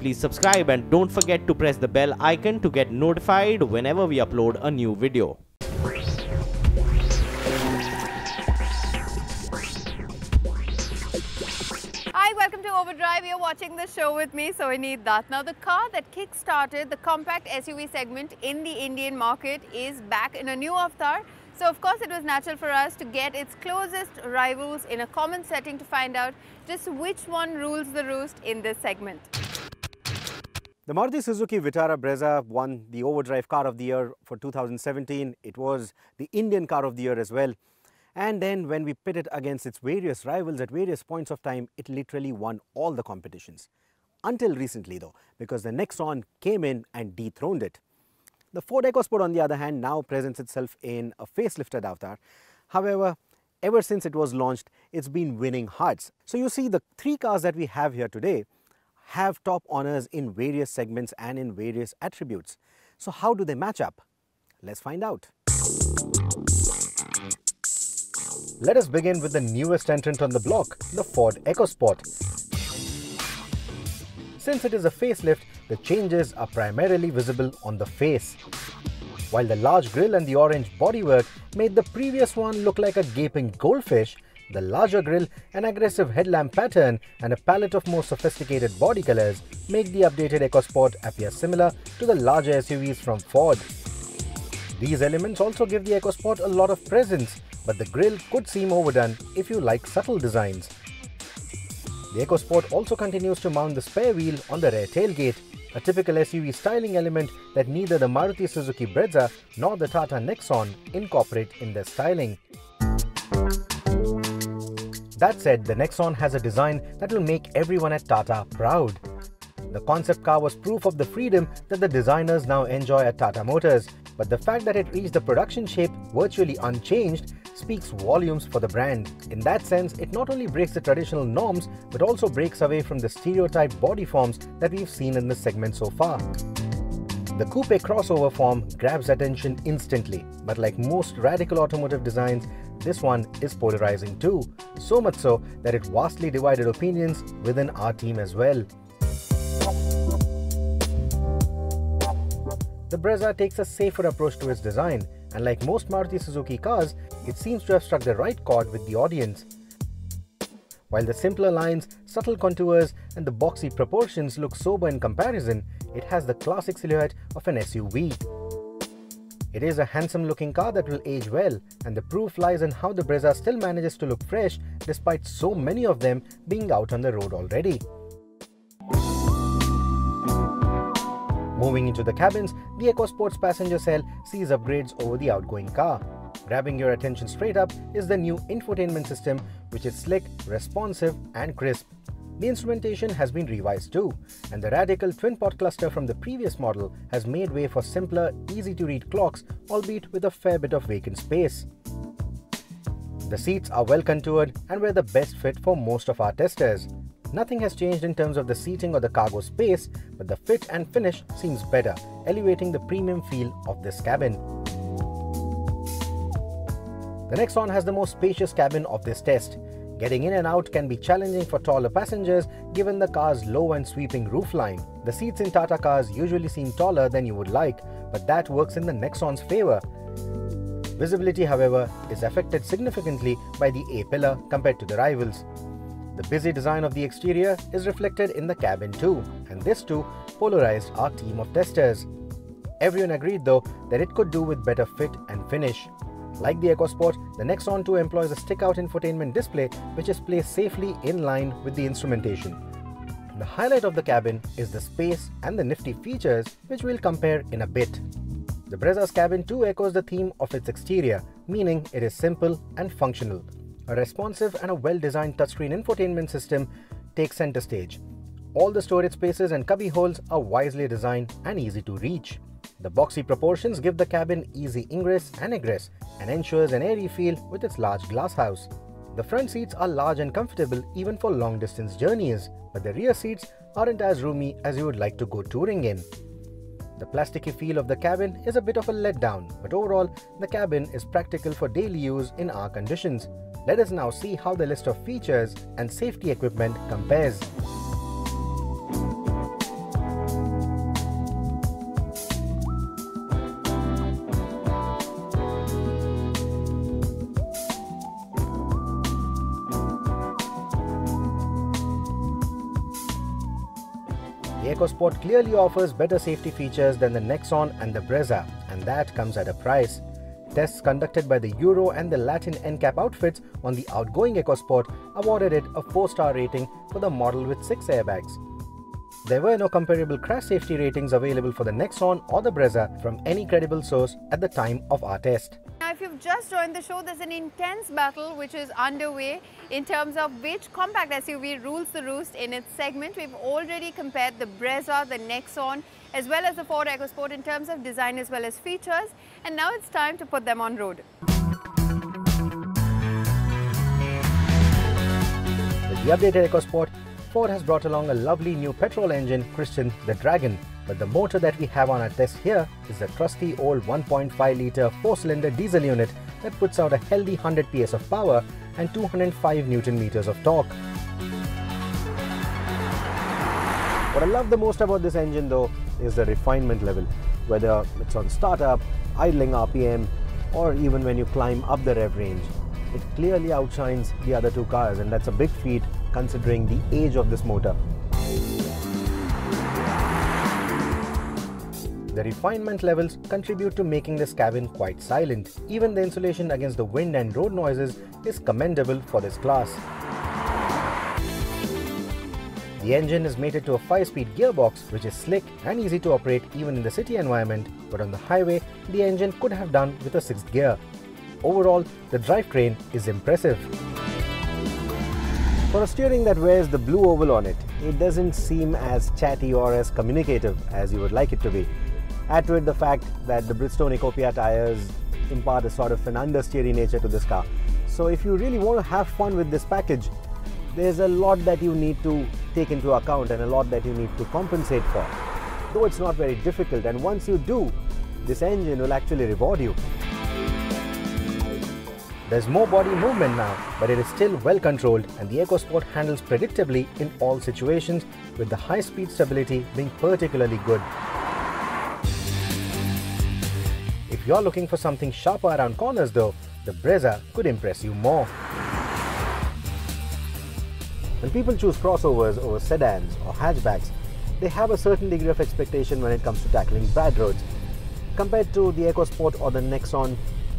please subscribe and don't forget to press the bell icon to get notified whenever we upload a new video. Hi, welcome to Overdrive. You're watching the show with me, so I need that. Now, the car that kick-started the compact SUV segment in the Indian market is back in a new avatar. So, of course, it was natural for us to get its closest rivals in a common setting to find out just which one rules the roost in this segment. The Maruti Suzuki Vitara Brezza won the Overdrive Car of the Year for 2017. It was the Indian Car of the Year as well. And then when we pit it against its various rivals at various points of time, it literally won all the competitions. Until recently though, because the Nexon came in and dethroned it. The Ford EcoSport, on the other hand, now presents itself in a facelifted avatar. However, ever since it was launched, it's been winning hearts. So you see, the three cars that we have here today have top honors in various segments and in various attributes. So how do they match up? Let's find out. Let us begin with the newest entrant on the block, the Ford EcoSport. Since it is a facelift, the changes are primarily visible on the face. While the large grille and the orange bodywork made the previous one look like a gaping goldfish, the larger grille, an aggressive headlamp pattern and a palette of more sophisticated body colors make the updated EcoSport appear similar to the larger SUVs from Ford. These elements also give the EcoSport a lot of presence, but the grille could seem overdone if you like subtle designs. The EcoSport also continues to mount the spare wheel on the rear tailgate, a typical SUV styling element that neither the Maruti Suzuki Brezza nor the Tata Nexon incorporate in their styling. That said, the Nexon has a design that will make everyone at Tata proud. The concept car was proof of the freedom that the designers now enjoy at Tata Motors, but the fact that it reached the production shape virtually unchanged speaks volumes for the brand. In that sense, it not only breaks the traditional norms, but also breaks away from the stereotyped body forms that we've seen in this segment so far. The coupe crossover form grabs attention instantly, but like most radical automotive designs, this one is polarizing too, so much so that it vastly divided opinions within our team as well. The Brezza takes a safer approach to its design, and like most Maruti Suzuki cars, it seems to have struck the right chord with the audience. While the simpler lines, subtle contours and the boxy proportions look sober in comparison, it has the classic silhouette of an SUV. It is a handsome looking car that will age well, and the proof lies in how the Brezza still manages to look fresh despite so many of them being out on the road already. Moving into the cabins, the EcoSport's passenger cell sees upgrades over the outgoing car. Grabbing your attention straight up is the new infotainment system, which is slick, responsive and crisp. The instrumentation has been revised too, and the radical twin-pod cluster from the previous model has made way for simpler, easy-to-read clocks, albeit with a fair bit of vacant space. The seats are well contoured and were the best fit for most of our testers. Nothing has changed in terms of the seating or the cargo space, but the fit and finish seems better, elevating the premium feel of this cabin. The Nexon has the most spacious cabin of this test. Getting in and out can be challenging for taller passengers given the car's low and sweeping roofline. The seats in Tata cars usually seem taller than you would like, but that works in the Nexon's favor. Visibility, however, is affected significantly by the A-pillar compared to the rivals. The busy design of the exterior is reflected in the cabin too, and this too polarized our team of testers. Everyone agreed though that it could do with better fit and finish. Like the EcoSport, the Nexon 2 employs a stick-out infotainment display which is placed safely in line with the instrumentation. The highlight of the cabin is the space and the nifty features which we'll compare in a bit. The Brezza's cabin too echoes the theme of its exterior, meaning it is simple and functional. A responsive and a well-designed touchscreen infotainment system takes center stage. All the storage spaces and cubby holes are wisely designed and easy to reach. The boxy proportions give the cabin easy ingress and egress and ensures an airy feel with its large glass house. The front seats are large and comfortable even for long-distance journeys, but the rear seats aren't as roomy as you would like to go touring in. The plasticky feel of the cabin is a bit of a letdown, but overall, the cabin is practical for daily use in our conditions. Let us now see how the list of features and safety equipment compares. The EcoSport clearly offers better safety features than the Nexon and the Brezza, and that comes at a price. Tests conducted by the Euro and the Latin NCAP outfits on the outgoing EcoSport awarded it a 4-star rating for the model with 6 airbags. There were no comparable crash safety ratings available for the Nexon or the Brezza from any credible source at the time of our test. Now, if you've just joined the show, there's an intense battle which is underway in terms of which compact SUV rules the roost in its segment. We've already compared the Brezza, the Nexon, as well as the Ford EcoSport in terms of design as well as features. And now it's time to put them on road. With the updated EcoSport, Ford has brought along a lovely new petrol engine christened the Dragon. But the motor that we have on our test here is the trusty old 1.5-litre 4-cylinder diesel unit that puts out a healthy 100 PS of power and 205 Nm of torque. What I love the most about this engine though is the refinement level, whether it's on startup, idling RPM, or even when you climb up the rev range. It clearly outshines the other two cars, and that's a big feat considering the age of this motor. The refinement levels contribute to making this cabin quite silent. Even the insulation against the wind and road noises is commendable for this class. The engine is mated to a 5-speed gearbox which is slick and easy to operate even in the city environment, but on the highway the engine could have done with a 6th gear. Overall, the drivetrain is impressive. For a steering that wears the blue oval on it, it doesn't seem as chatty or as communicative as you would like it to be. Add to it the fact that the Bridgestone Ecopia tires impart a sort of an understeery nature to this car. So if you really want to have fun with this package, there's a lot that you need to take into account and a lot that you need to compensate for. Though it's not very difficult, and once you do, this engine will actually reward you. There's more body movement now, but it is still well controlled, and the EcoSport handles predictably in all situations, with the high-speed stability being particularly good. If you're looking for something sharper around corners though, the Brezza could impress you more. When people choose crossovers over sedans or hatchbacks, they have a certain degree of expectation when it comes to tackling bad roads. Compared to the EcoSport or the Nexon,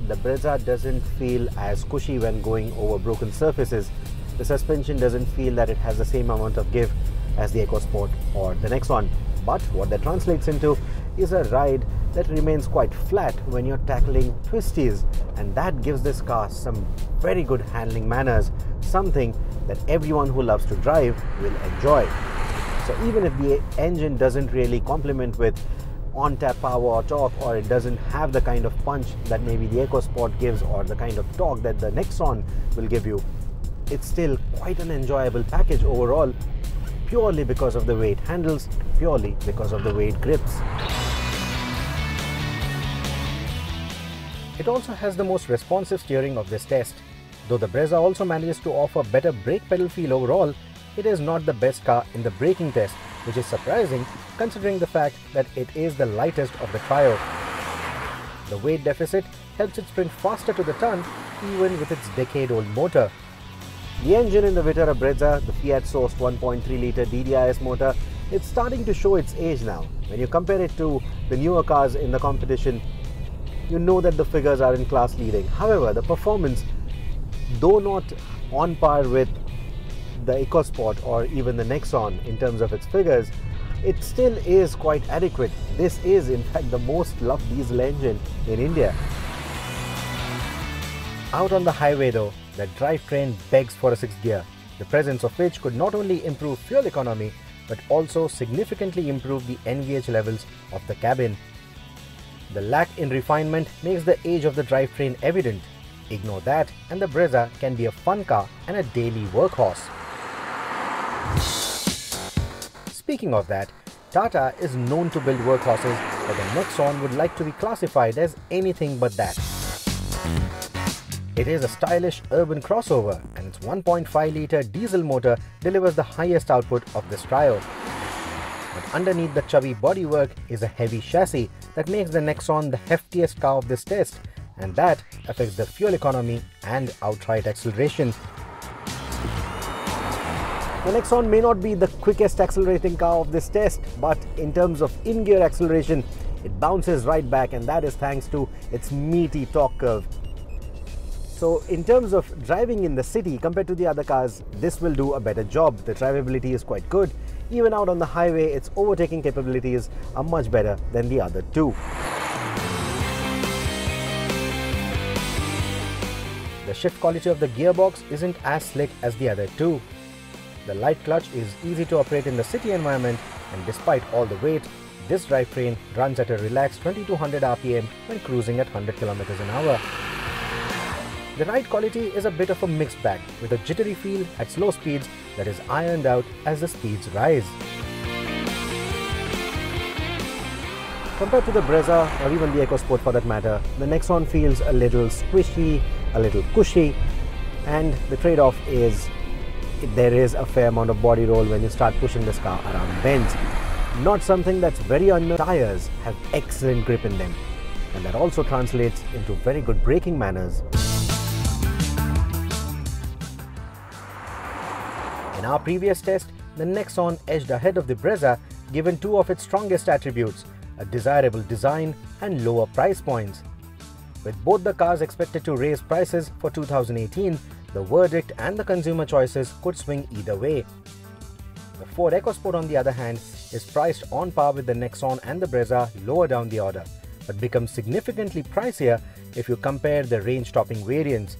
the Brezza doesn't feel as cushy when going over broken surfaces. The suspension doesn't feel that it has the same amount of give as the EcoSport or the Nexon. But what that translates into is a ride that remains quite flat when you're tackling twisties, and that gives this car some very good handling manners, something that everyone who loves to drive will enjoy. So even if the engine doesn't really complement with on-tap power or torque, or it doesn't have the kind of punch that maybe the EcoSport gives or the kind of torque that the Nexon will give you, it's still quite an enjoyable package overall, purely because of the way it handles, purely because of the way it grips. It also has the most responsive steering of this test. Though the Brezza also manages to offer better brake pedal feel overall, it is not the best car in the braking test, which is surprising considering the fact that it is the lightest of the trio. The weight deficit helps it sprint faster to the ton even with its decade-old motor. The engine in the Vitara Brezza, the Fiat-sourced 1.3-litre DDIS motor, it's starting to show its age now. When you compare it to the newer cars in the competition, you know that the figures are in class leading. However, the performance, though not on par with the EcoSport or even the Nexon in terms of its figures, it still is quite adequate. This is in fact the most loved diesel engine in India. Out on the highway though, the drivetrain begs for a 6th gear, the presence of which could not only improve fuel economy but also significantly improve the NVH levels of the cabin. The lack in refinement makes the age of the drivetrain evident. Ignore that and the Brezza can be a fun car and a daily workhorse. Speaking of that, Tata is known to build workhorses, but the Nexon would like to be classified as anything but that. It is a stylish urban crossover, and its 1.5-litre diesel motor delivers the highest output of this trio. But underneath the chubby bodywork is a heavy chassis that makes the Nexon the heftiest car of this test, and that affects the fuel economy and outright acceleration. The Nexon may not be the quickest accelerating car of this test, but in terms of in-gear acceleration, it bounces right back, and that is thanks to its meaty torque curve. So in terms of driving in the city compared to the other cars, this will do a better job. The drivability is quite good. Even out on the highway, its overtaking capabilities are much better than the other two. The shift quality of the gearbox isn't as slick as the other two. The light clutch is easy to operate in the city environment, and despite all the weight, this drivetrain runs at a relaxed 2200 RPM when cruising at 100 km an hour. The ride quality is a bit of a mixed bag, with a jittery feel at slow speeds that is ironed out as the speeds rise. Compared to the Brezza or even the EcoSport for that matter, the Nexon feels a little squishy, a little cushy, and the trade-off is there is a fair amount of body roll when you start pushing this car around bends. Not something that's very unknown. Tires have excellent grip in them, and that also translates into very good braking manners. In our previous test, the Nexon edged ahead of the Brezza given two of its strongest attributes, a desirable design and lower price points. With both the cars expected to raise prices for 2018, the verdict and the consumer choices could swing either way. The Ford EcoSport, on the other hand, is priced on par with the Nexon and the Brezza lower down the order, but becomes significantly pricier if you compare the range-topping variants.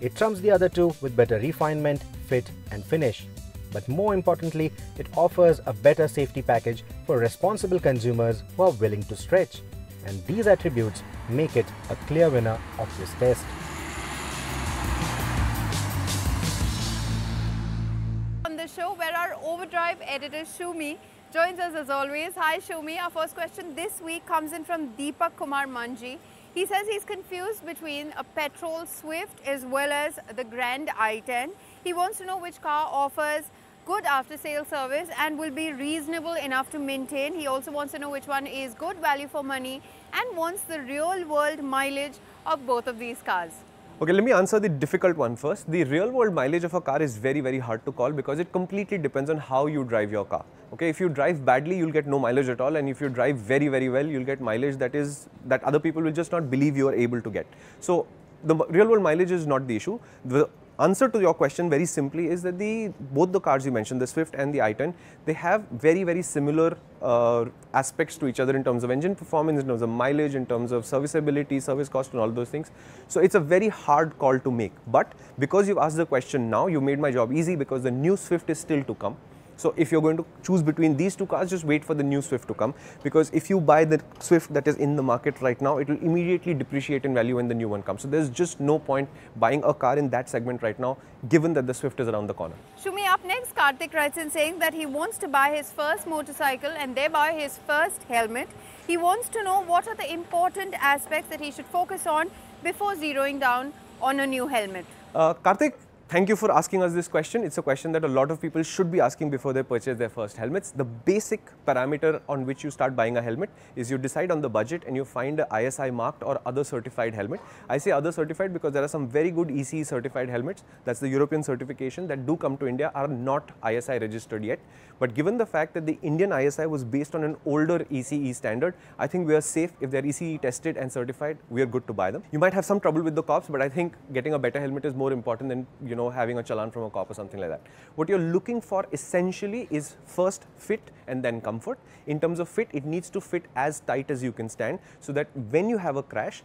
It trumps the other two with better refinement, fit and finish. But more importantly, it offers a better safety package for responsible consumers who are willing to stretch. And these attributes make it a clear winner of this test. On the show, where our Overdrive editor Shumi joins us as always. Hi Shumi, our first question this week comes in from Deepak Kumar Manji. He says he's confused between a petrol Swift as well as the Grand i10. He wants to know which car offers good after-sale service and will be reasonable enough to maintain. He also wants to know which one is good value for money and wants the real-world mileage of both of these cars. Okay, let me answer the difficult one first. The real-world mileage of a car is very, very hard to call because it completely depends on how you drive your car. Okay, if you drive badly, you'll get no mileage at all, and if you drive very, very well, you'll get mileage that other people will just not believe you are able to get. So the real-world mileage is not the issue. The answer to your question very simply is that both the cars you mentioned, the Swift and the i10, they have very, very similar aspects to each other in terms of engine performance, in terms of mileage, in terms of serviceability, service cost and all those things. So it's a very hard call to make. But because you've asked the question now, you made my job easy because the new Swift is still to come. So if you're going to choose between these two cars, just wait for the new Swift to come, because if you buy the Swift that is in the market right now, it will immediately depreciate in value when the new one comes. So there's just no point buying a car in that segment right now, given that the Swift is around the corner. Shumi, up next, Karthik writes in saying that he wants to buy his first motorcycle and thereby his first helmet. He wants to know what are the important aspects that he should focus on before zeroing down on a new helmet. Karthik, thank you for asking us this question. It's a question that a lot of people should be asking before they purchase their first helmets. The basic parameter on which you start buying a helmet is you decide on the budget and you find a ISI marked or other certified helmet. I say other certified because there are some very good ECE certified helmets, that's the European certification, that do come to India, are not ISI registered yet. But given the fact that the Indian ISI was based on an older ECE standard, I think we are safe. If they're ECE tested and certified, we are good to buy them. You might have some trouble with the cops, but I think getting a better helmet is more important than, having a challan from a cop or something like that. What you're looking for essentially is first fit and then comfort. In terms of fit, it needs to fit as tight as you can stand, so that when you have a crash,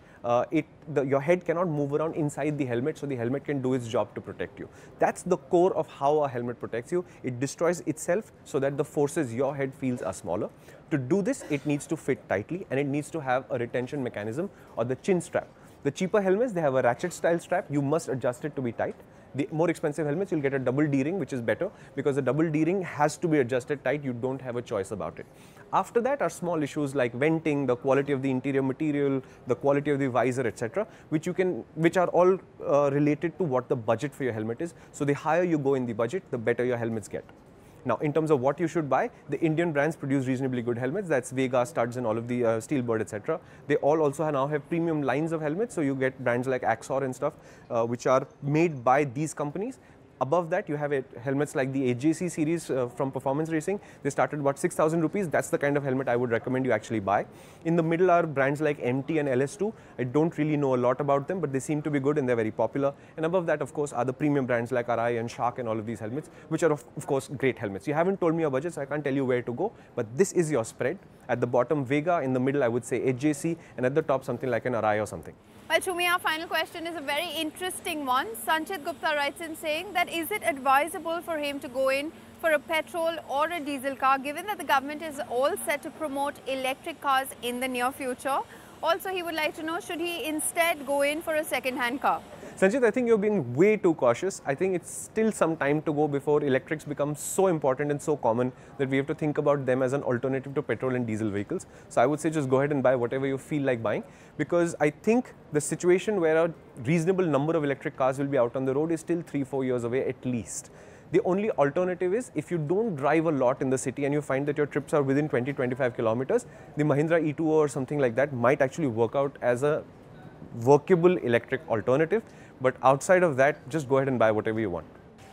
your head cannot move around inside the helmet, so the helmet can do its job to protect you. That's the core of how a helmet protects you. It destroys itself so that the forces your head feels are smaller. To do this, it needs to fit tightly and it needs to have a retention mechanism or the chin strap. The cheaper helmets, they have a ratchet style strap. You must adjust it to be tight. The more expensive helmets, you'll get a double D-ring, which is better because the double D-ring has to be adjusted tight. You don't have a choice about it. After that are small issues like venting, the quality of the interior material, the quality of the visor, etc., which are all related to what the budget for your helmet is. So the higher you go in the budget, the better your helmets get. Now, in terms of what you should buy, the Indian brands produce reasonably good helmets. That's Vega, Studs and all of the Steelbird, etc. They all also now have premium lines of helmets. So you get brands like Axor and stuff, which are made by these companies. Above that, you have helmets like the AJC series from performance racing. They started about 6,000 rupees. That's the kind of helmet I would recommend you actually buy. In the middle are brands like MT and LS2. I don't really know a lot about them, but they seem to be good and they're very popular. And above that, of course, are the premium brands like Arai and Shark and all of these helmets, which are of course great helmets. You haven't told me your budget, so I can't tell you where to go, but this is your spread. At the bottom, Vega. In the middle, I would say AJC, and at the top, something like an Arai or something. Well, Shumi, our final question is a very interesting one. Sanchit Gupta writes in saying that is it advisable for him to go in for a petrol or a diesel car, given that the government is all set to promote electric cars in the near future? Also, he would like to know, should he instead go in for a second-hand car? Sanjit, I think you're being way too cautious. I think it's still some time to go before electrics become so important and so common that we have to think about them as an alternative to petrol and diesel vehicles. So I would say just go ahead and buy whatever you feel like buying, because I think the situation where a reasonable number of electric cars will be out on the road is still 3-4 years away at least. The only alternative is if you don't drive a lot in the city and you find that your trips are within 20-25 kilometers, the Mahindra E2O or something like that might actually work out as a workable electric alternative. But outside of that, just go ahead and buy whatever you want.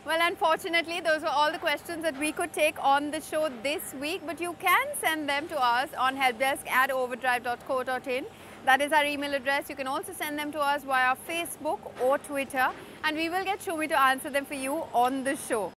Well, unfortunately, those were all the questions that we could take on the show this week, but you can send them to us on helpdesk@overdrive.co.in. That is our email address. You can also send them to us via Facebook or Twitter, and we will get Shumi to answer them for you on the show.